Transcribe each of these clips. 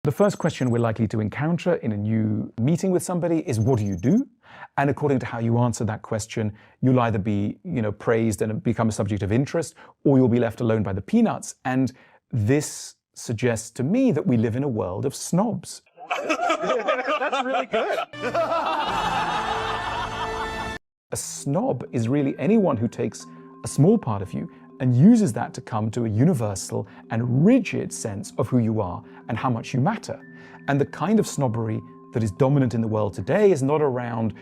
The first question we're likely to encounter in a new meeting with somebody is, what do you do? And according to how you answer that question, you'll either be, praised and become a subject of interest, or you'll be left alone by the peanuts. And this suggests to me that we live in a world of snobs. That's really good. A snob is really anyone who takes a small part of you and uses that to come to a universal and rigid sense of who you are and how much you matter. And the kind of snobbery that is dominant in the world today is not around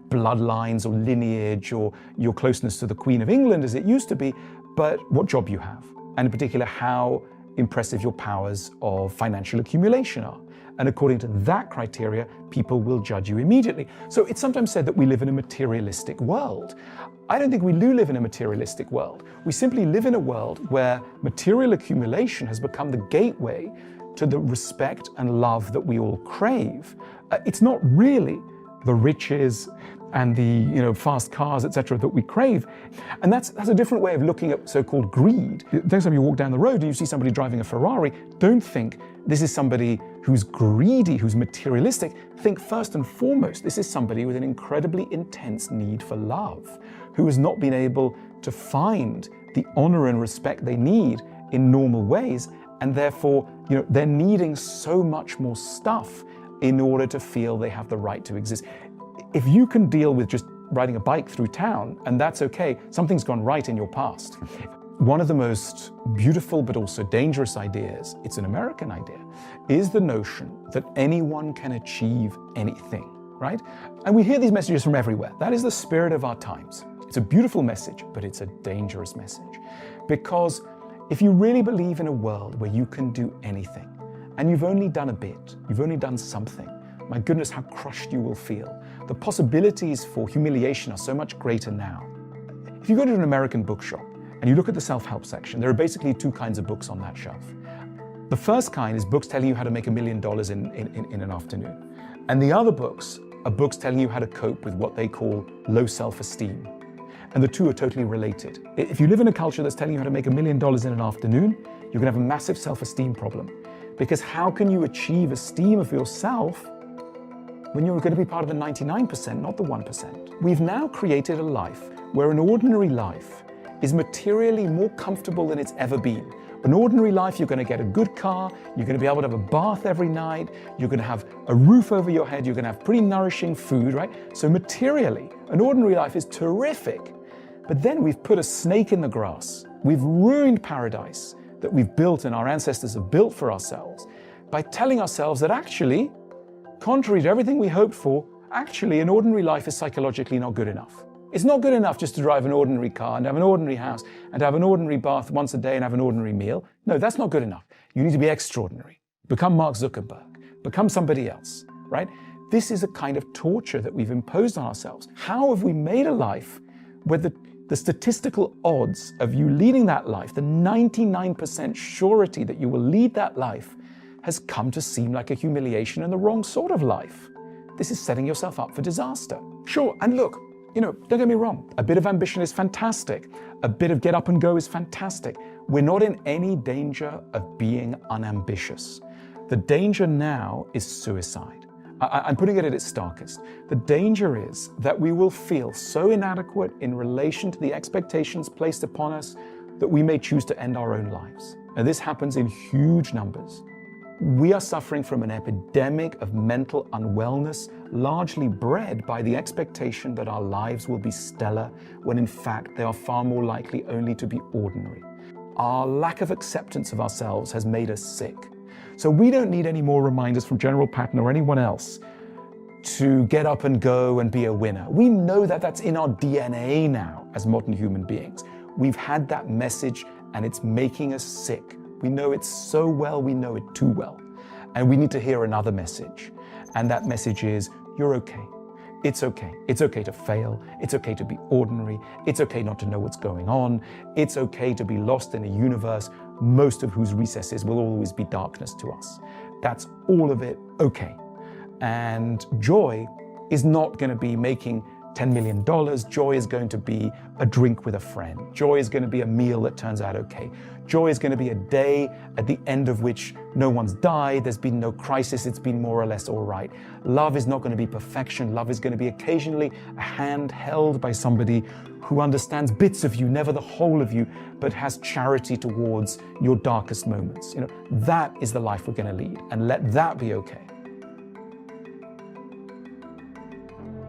bloodlines or lineage or your closeness to the Queen of England as it used to be, but what job you have, and in particular how impressive your powers of financial accumulation are. And according to that criteria, people will judge you immediately. So it's sometimes said that we live in a materialistic world. I don't think we do live in a materialistic world. We simply live in a world where material accumulation has become the gateway to the respect and love that we all crave. It's not really the riches and the fast cars, etc., that we crave. And that's a different way of looking at so-called greed. The next time you walk down the road and you see somebody driving a Ferrari, don't think this is somebody who's greedy, who's materialistic. Think first and foremost, this is somebody with an incredibly intense need for love, who has not been able to find the honor and respect they need in normal ways, and therefore, they're needing so much more stuff in order to feel they have the right to exist. If you can deal with just riding a bike through town, and that's okay, something's gone right in your past. One of the most beautiful but also dangerous ideas, it's an American idea, is the notion that anyone can achieve anything, right? And we hear these messages from everywhere. That is the spirit of our times. It's a beautiful message, but it's a dangerous message. Because if you really believe in a world where you can do anything, and you've only done a bit, you've only done something, my goodness, how crushed you will feel. The possibilities for humiliation are so much greater now. If you go to an American bookshop and you look at the self-help section, there are basically two kinds of books on that shelf. The first kind is books telling you how to make $1 million in an afternoon. And the other books are books telling you how to cope with what they call low self-esteem. And the two are totally related. If you live in a culture that's telling you how to make $1 million in an afternoon, you're gonna have a massive self-esteem problem. Because how can you achieve esteem of yourself when you're going to be part of the 99%, not the 1%? We've now created a life where an ordinary life is materially more comfortable than it's ever been. An ordinary life, you're going to get a good car, you're going to be able to have a bath every night, you're going to have a roof over your head, you're going to have pretty nourishing food, right? So materially, an ordinary life is terrific. But then we've put a snake in the grass. We've ruined paradise that we've built and our ancestors have built for ourselves by telling ourselves that actually, contrary to everything we hoped for, actually an ordinary life is psychologically not good enough. It's not good enough just to drive an ordinary car and have an ordinary house and have an ordinary bath once a day and have an ordinary meal. No, that's not good enough. You need to be extraordinary. Become Mark Zuckerberg. Become somebody else, right? This is a kind of torture that we've imposed on ourselves. How have we made a life where the statistical odds of you leading that life, the 99% surety that you will lead that life, has come to seem like a humiliation and the wrong sort of life? This is setting yourself up for disaster. Sure, and look, don't get me wrong, a bit of ambition is fantastic. A bit of get up and go is fantastic. We're not in any danger of being unambitious. The danger now is suicide. I'm putting it at its starkest. The danger is that we will feel so inadequate in relation to the expectations placed upon us that we may choose to end our own lives. And this happens in huge numbers. We are suffering from an epidemic of mental unwellness, largely bred by the expectation that our lives will be stellar, when in fact they are far more likely only to be ordinary. Our lack of acceptance of ourselves has made us sick. So we don't need any more reminders from General Patton or anyone else to get up and go and be a winner. We know that that's in our DNA now as modern human beings. We've had that message and it's making us sick. We know it so well, we know it too well. And we need to hear another message. And that message is, you're okay. It's okay. It's okay to fail. It's okay to be ordinary. It's okay not to know what's going on. It's okay to be lost in a universe, most of whose recesses will always be darkness to us. That's all of it okay. And joy is not going to be making $10 million. Joy is going to be a drink with a friend. Joy is going to be a meal that turns out okay. Joy is going to be a day at the end of which no one's died, there's been no crisis, it's been more or less all right. Love is not going to be perfection. Love is going to be occasionally a hand held by somebody who understands bits of you, never the whole of you, but has charity towards your darkest moments. That is the life we're going to lead, and let that be okay.